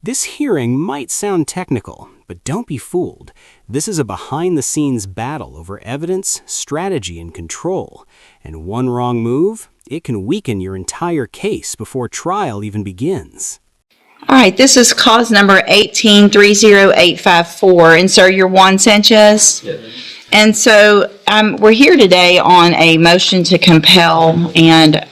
This hearing might sound technical, but don't be fooled. This is a behind-the-scenes battle over evidence, strategy, and control. And one wrong move, it can weaken your entire case before trial even begins. All right, this is cause number 1830854. And sir, you're Juan Sanchez? Yes. And so we're here today on a motion to compel. And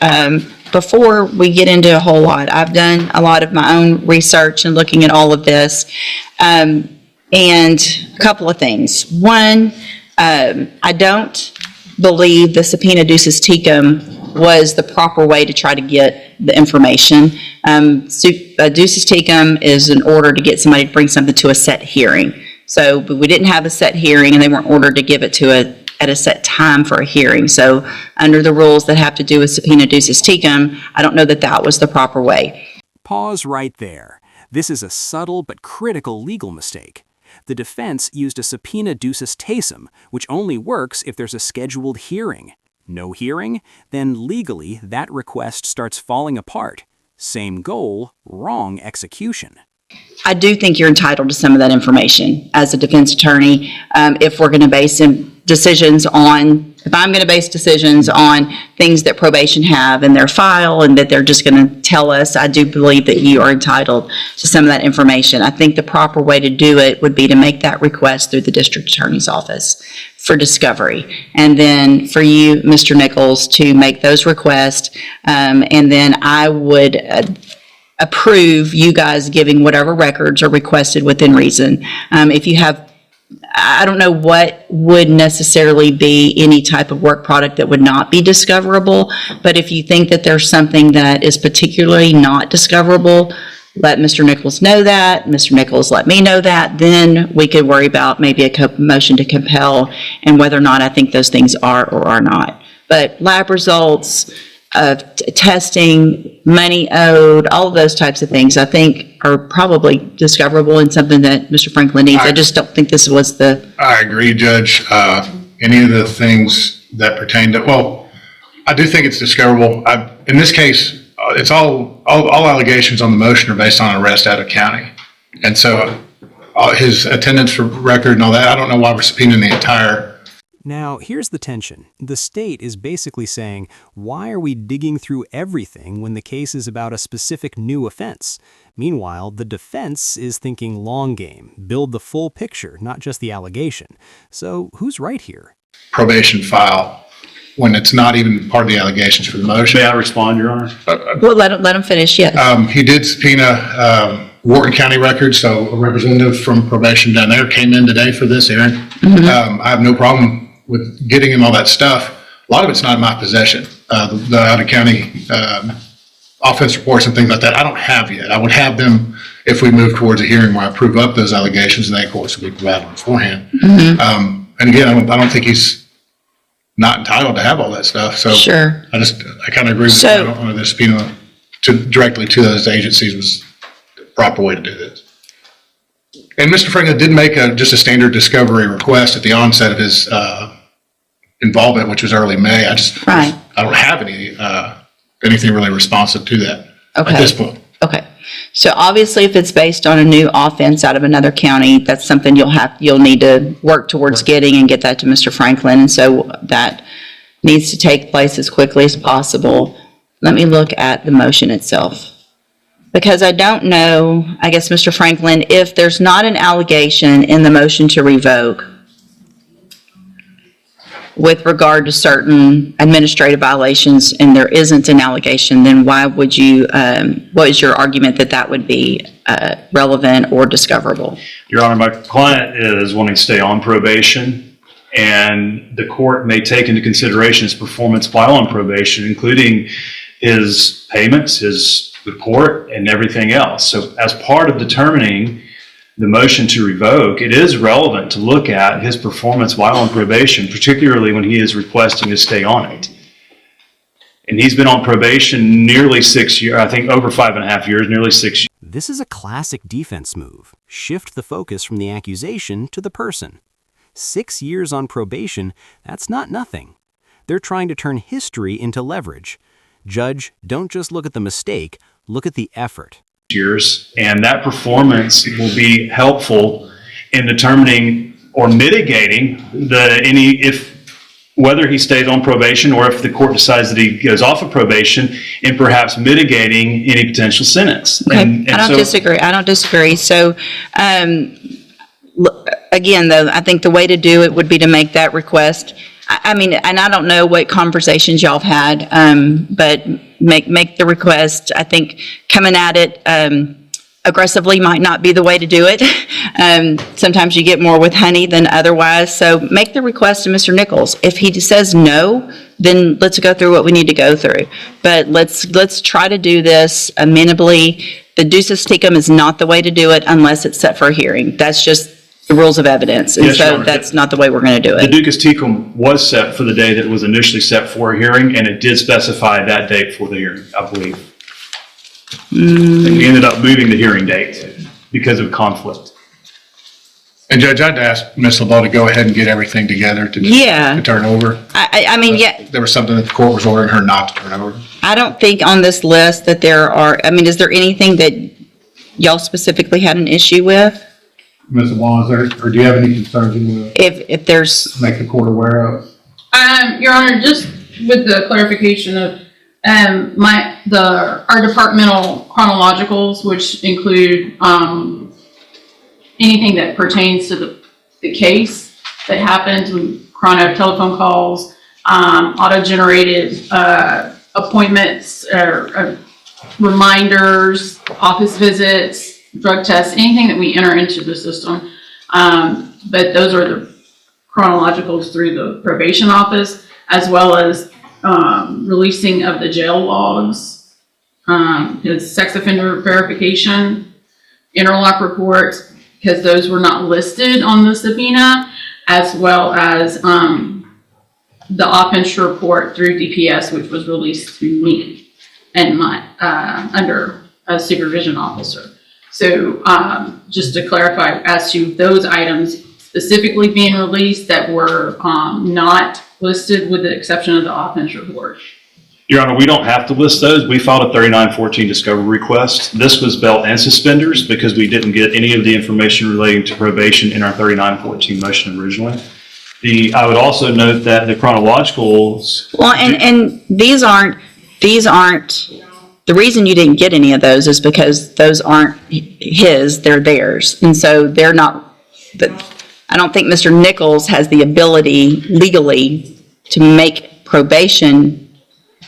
before we get into a whole lot, I've done a lot of my own research and looking at all of this. And a couple of things. One, I don't believe the subpoena duces tecum was the proper way to try to get the information. Duces tecum is an order to get somebody to bring something to a set hearing. So but we didn't have a set hearing, and they weren't ordered to give it to at a set time for a hearing. So under the rules that have to do with subpoena duces tecum, I don't know that that was the proper way. Pause right there. This is a subtle but critical legal mistake. The defense used a subpoena duces tecum, which only works if there's a scheduled hearing. No hearing? Then legally, that request starts falling apart. Same goal, wrong execution. I do think you're entitled to some of that information as a defense attorney. If we're going to base decisions on, if I'm going to base decisions on things that probation have in their file and that they're just going to tell us, I do believe that you are entitled to some of that information. I think the proper way to do it would be to make that request through the district attorney's office for discovery. And then for you, Mr. Nichols, to make those requests. And then I would approve you guys giving whatever records are requested within reason. If you have, I don't know what would necessarily be any type of work product that would not be discoverable, but if you think that there's something that is particularly not discoverable, let Mr. Nichols know that, Mr. Nichols let me know that, then we could worry about maybe a motion to compel and whether or not I think those things are or are not. But lab results, testing, money owed, all of those types of things, I think are probably discoverable and something that Mr. Franklin needs. I just don't think this was the... I agree, Judge. Any of the things that pertain to, well, I do think it's discoverable. In this case, it's all allegations on the motion are based on arrest out of county. And so his attendance record and all that, I don't know why we're subpoenaing the entire... Now, here's the tension. The state is basically saying, why are we digging through everything when the case is about a specific new offense? Meanwhile, the defense is thinking long game, build the full picture, not just the allegation. So who's right here? Probation file, when it's not even part of the allegations for the motion. May I respond, Your Honor? Well, let him finish, yes. He did subpoena Wharton County records, so a representative from probation down there came in today for this hearing. I have no problem with getting him all that stuff. A lot of it's not in my possession. The out-of-county offense reports and things like that, I don't have yet. I would have them if we move towards a hearing where I prove up those allegations, and they, of course, will be provided beforehand. And again, I don't think he's not entitled to have all that stuff. So Sure. I kind of agree with you. I don't want to subpoena directly to those agencies was the proper way to do this. And Mr. Franklin did make just a standard discovery request at the onset of his involvement, which was early May. I don't have anything really responsive to that at this point. Okay. So obviously, if it's based on a new offense out of another county, that's something you'll need to work towards getting and get that to Mr. Franklin. And so that needs to take place as quickly as possible. Let me look at the motion itself. Because I don't know, I guess, Mr. Franklin, if there's not an allegation in the motion to revoke with regard to certain administrative violations and there isn't an allegation, then why would you, what is your argument that that would be relevant or discoverable? Your Honor, my client is wanting to stay on probation, and the court may take into consideration his performance while on probation, including his payments, his report, and everything else. So as part of determining the motion to revoke, it is relevant to look at his performance while on probation, particularly when he is requesting to stay on it. And he's been on probation nearly 6 years, I think over 5.5 years, nearly 6 years. This is a classic defense move. Shift the focus from the accusation to the person. 6 years on probation, that's not nothing. They're trying to turn history into leverage. Judge, don't just look at the mistake, look at the effort. years, and that performance will be helpful in determining or mitigating whether he stays on probation or if the court decides that he goes off of probation, and perhaps mitigating any potential sentence. Okay, And I don't disagree. I don't disagree. So, again, though, I think the way to do it would be to make that request. I mean, and I don't know what conversations y'all have had, but make the request. I think coming at it aggressively might not be the way to do it. Sometimes you get more with honey than otherwise. So make the request to Mr. Nichols. If he says no, then let's go through what we need to go through. But let's try to do this amenably. The duces tecum is not the way to do it unless it's set for a hearing. That's just the rules of evidence. And Yes, Your so Honor. that's not the way we're going to do the it. duces tecum was set for the day that it was initially set for a hearing, and it did specify that date for the hearing, I believe. And we ended up moving the hearing date because of conflict. And Judge, I'd ask Ms. LeBeau to go ahead and get everything together to turn over. I mean, yeah, There was something that the court was ordering her not to turn over. I don't think on this list that there are, I mean, is there anything that y'all specifically had an issue with? Ms. LeBeau, is there, or do you have any concerns you want If there's, to make the court aware of? Your Honor, just with the clarification of our departmental chronologicals, which include anything that pertains to the case that happens with chrono telephone calls, auto-generated appointments, reminders, office visits, drug tests, anything that we enter into the system. But those are the chronologicals through the probation office, as well as releasing of the jail logs, his sex offender verification, interlock reports, because those were not listed on the subpoena, as well as the offense report through DPS, which was released to me and my under a supervision officer. So just to clarify, as to those items specifically being released that were not listed, with the exception of the offense report. Your Honor, we don't have to list those. We filed a 3914 discovery request. This was belt and suspenders because we didn't get any of the information relating to probation in our 3914 motion originally. I would also note that the chronologicals. well, and these aren't, the reason you didn't get any of those is because those aren't his, they're theirs. And so they're not, I don't think Mr. Nichols has the ability legally to make probation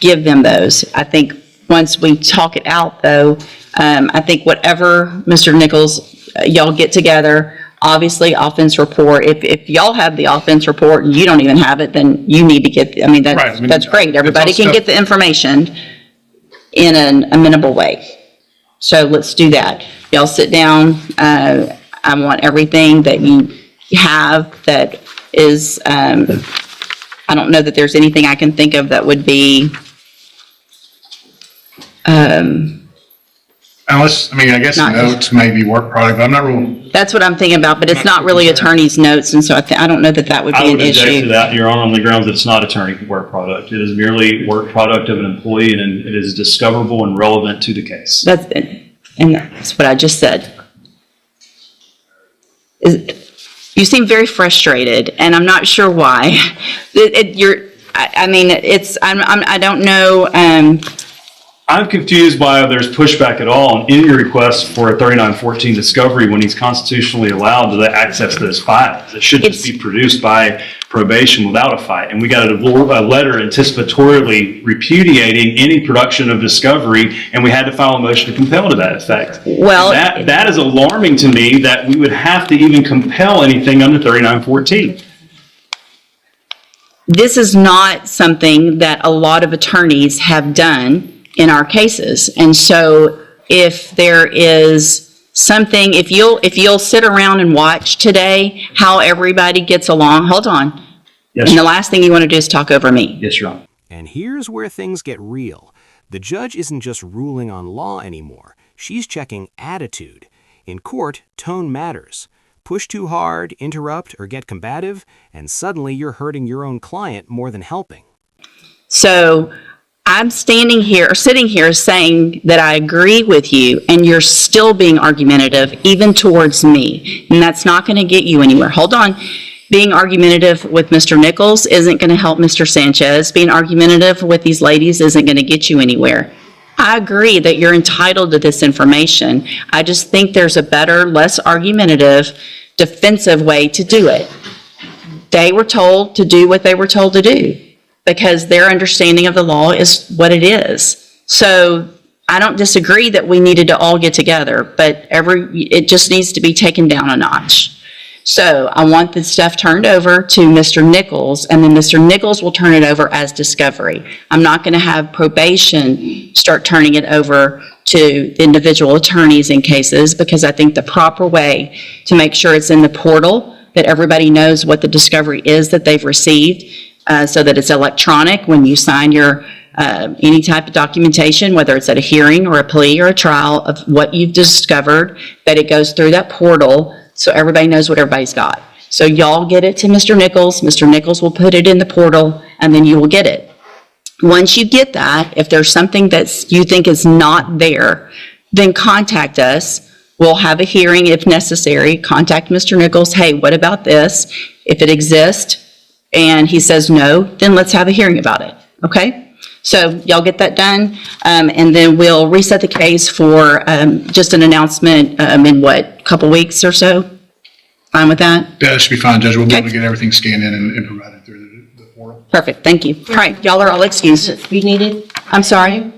give them those. I think once we talk it out, though, I think whatever Mr. Nichols, y'all get together, obviously offense report. If y'all have the offense report and you don't even have it, then you need to get, I mean, that's great. Everybody can get the information in an amenable way. So let's do that. Y'all sit down. I want everything that you have that is, I don't know that there's anything I can think of that would be, Unless, I mean, I guess Not- notes may be work product, but I'm not real. that's what I'm thinking about, but it's not really attorney's notes, and so I don't know that that would I be an would object to issue. that, Your Honor, on the grounds that it's not attorney work product. It is merely work product of an employee, and it is discoverable and relevant to the case. And that's what I just said. You seem very frustrated, and I'm not sure why. I don't know, I'm confused by if there's pushback at all on any request for a 3914 discovery when he's constitutionally allowed to access those files. It should just be produced by probation without a fight. And we got a letter anticipatorily repudiating any production of discovery, and we had to file a motion to compel to that effect. Well, that is alarming to me that we would have to even compel anything under 3914. this is not something that a lot of attorneys have done in our cases. And so if there is something, if you'll sit around and watch today how everybody gets along, hold on. Yes, And the last thing you want to do is talk over me. yes, Your Honor. And here's where things get real. The judge isn't just ruling on law anymore. She's checking attitude. In court, tone matters. Push too hard, interrupt, or get combative, and suddenly you're hurting your own client more than helping. So I'm standing here, or sitting here saying that I agree with you, and you're still being argumentative, even towards me. And that's not going to get you anywhere. Hold on. Being argumentative with Mr. Nichols isn't going to help Mr. Sanchez. Being argumentative with these ladies isn't going to get you anywhere. I agree that you're entitled to this information. I just think there's a better, less argumentative, defensive way to do it. They were told to do what they were told to do because their understanding of the law is what it is. So I don't disagree that we needed to all get together, but it just needs to be taken down a notch. So I want this stuff turned over to Mr. Nichols, and then Mr. Nichols will turn it over as discovery. I'm not going to have probation start turning it over to individual attorneys in cases, because I think the proper way to make sure it's in the portal, that everybody knows what the discovery is that they've received, so that it's electronic when you sign your any type of documentation, whether it's at a hearing or a plea or a trial of what you've discovered, that it goes through that portal so everybody knows what everybody's got. So y'all get it to Mr. Nichols. Mr. Nichols will put it in the portal, and then you will get it. Once you get that, if there's something that you think is not there, then contact us. We'll have a hearing if necessary. Contact Mr. Nichols. Hey, what about this? If it exists and he says no, then let's have a hearing about it. Okay? So y'all get that done, and then we'll reset the case for just an announcement in what, couple weeks or so? Fine with that? Yeah, that should be fine, Judge. We'll be able to Okay. get everything scanned in and provided through the portal. Perfect, thank you. All right, y'all are all excused. You needed? I'm sorry?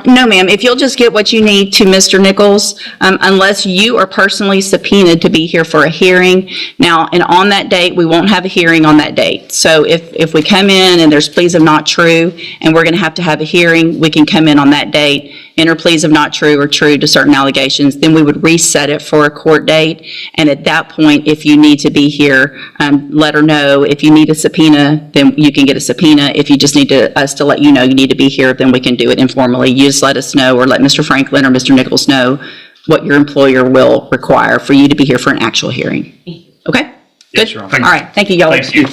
No, ma'am, if you'll just get what you need to Mr. Nichols, unless you are personally subpoenaed to be here for a hearing. Now, and on that date, we won't have a hearing on that date. So if we come in and there's pleas of not true, and we're going to have a hearing, we can come in on that date, enter pleas of not true or true to certain allegations, then we would reset it for a court date. And at that point, if you need to be here, let her know. If you need a subpoena, then you can get a subpoena. If you just need us to let you know you need to be here, then we can do it informally. You just let us know, or let Mr. Franklin or Mr. Nichols know what your employer will require for you to be here for an actual hearing. Okay? Yes, Good? Your All Honor. right, thank you, y'all. Thank you.